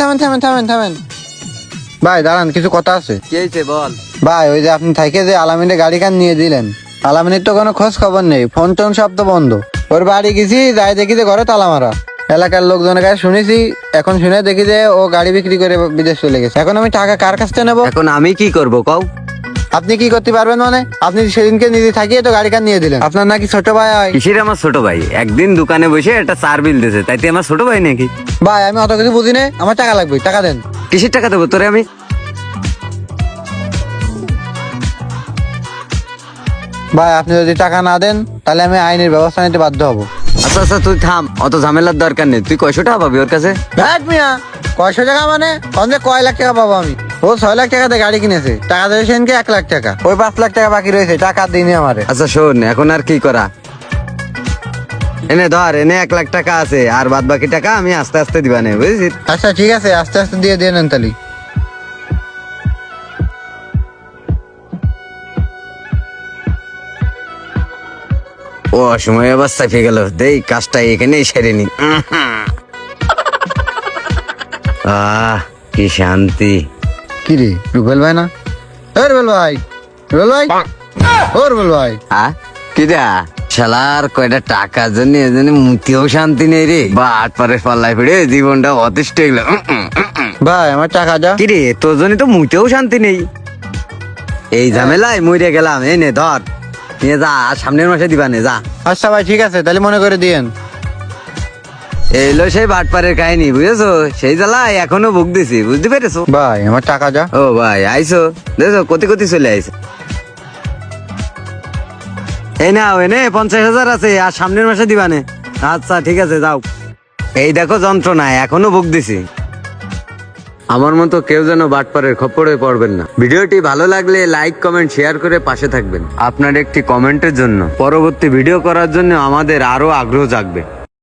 থামেন থামেন থামেন থামেন ভাই দাঁড়ান, কিছু কথা আছে। কি হয়েছে বল। ভাই ওই যে আপনি থাইকে যে আলামিনের গাড়ি কান নিয়ে দিলেন, আলামিনের তো কোনো খোঁজ খবর নেই, ফোন টোন সব তো বন্ধ। ওর বাড়ি গেছি, যাই দেখি যে ঘরে তালা মারা। এলাকার লোকজনের কাছে শুনেছি, এখন শুনে দেখি যে ও গাড়ি বিক্রি করে বিদেশ চলে গেছে। এখন আমি টাকা কার কাছ থেকে নেবো? এখন আমি কি করব কও? আপনি কি করতে পারবেন মানে? আপনি সেদিনকে নিজে থাকিয়ে তো গাড়ি কান নিয়ে দিলেন। আপনার নাকি ছোট ভাই হয়? কিসের আমার ছোট ভাই? একদিন দোকানে বসে একটা চার বিল দিয়েছে, তাইতে আমার ছোট ভাই নাকি? ভাই আমি অত কিছু বুঝি না, আমার টাকা লাগবে, টাকা দেন। কিসের টাকা দেবো তোরে আমি? ভাই আপনি যদি টাকা না দেন তাহলে আমি আইনের ব্যবস্থা নিতে বাধ্য হবো। আচ্ছা আচ্ছা তুই থাম, অত ঝামেলার দরকার নেই। তুই কয়শো টাকা পাবি ওর কাছে? দেখ মিয়া, কয়শো টাকা মানে কম যে কয় লাখ টাকা পাবো আমি? ও 6 লাখ টাকাতে গাড়ি কিনেছে, টাকা দেবে সেদিনকে 1 লাখ টাকা, ওই 5 লাখ টাকা বাকি রয়েছে, টাকা দিইনি আমারে। আচ্ছা শোন, এখন আর কি করা, এনে ধর, এনে 1 লাখ টাকা আছে, আর বাদ বাকি টাকা আমি আস্তে আস্তে দিবা নে, বুঝেছিস? আচ্ছা ঠিক আছে, আস্তে আস্তে দিয়ে দিয়ে নেন তালি। ও সময় অবস্থা পেয়ে গেল, দেই কাজটা এখানেই সেরে নি। কি শান্তি। কি রে রুবেল ভাই না? রুবেল ভাই, রুবেল ভাই, ও রুবেল ভাই। কিরা শালার কয়টা টাকার জন্য এজন্য মুতিও শান্তি নেই রে, বা আট পারে পাল্লায় ফিরে জীবনটা অতিষ্ঠ হইল। ভাই আমার টাকা যা। কিরে তোর জন্য তো মুতেও শান্তি নেই, এই ঝামেলায় মরে গেলাম। এই নে ধর, নিয়ে যা, আর সামনের মাসে দিবা নে, যা। আচ্ছা ভাই ঠিক আছে, তাহলে মনে করে দিয়েন। এইলো সেই বাটপারের কাহিনী, বুঝেছো? সেই জ্বালায় এখনো ভুগ দিছি, বুঝতে পেরেছো? ভাই আমার টাকা যা। ও ভাই আইসো, দেখছো কতি কতি চলে আইসো। এই নাও, এনে 50,000 আছে, আর সামনের মাসে দিবানে। আচ্ছা ঠিক আছে, যাও। এই দেখো যন্ত্রণা, এখনো ভুগ দিছি। আমার মতো কেউ যেন বাটপারের খপ্পরে পড়বেন না। ভিডিওটি ভালো লাগলে লাইক কমেন্ট শেয়ার করে পাশে থাকবেন। আপনার একটি কমেন্টের জন্য পরবর্তী ভিডিও করার জন্য আমাদের আরো আগ্রহ জাগবে।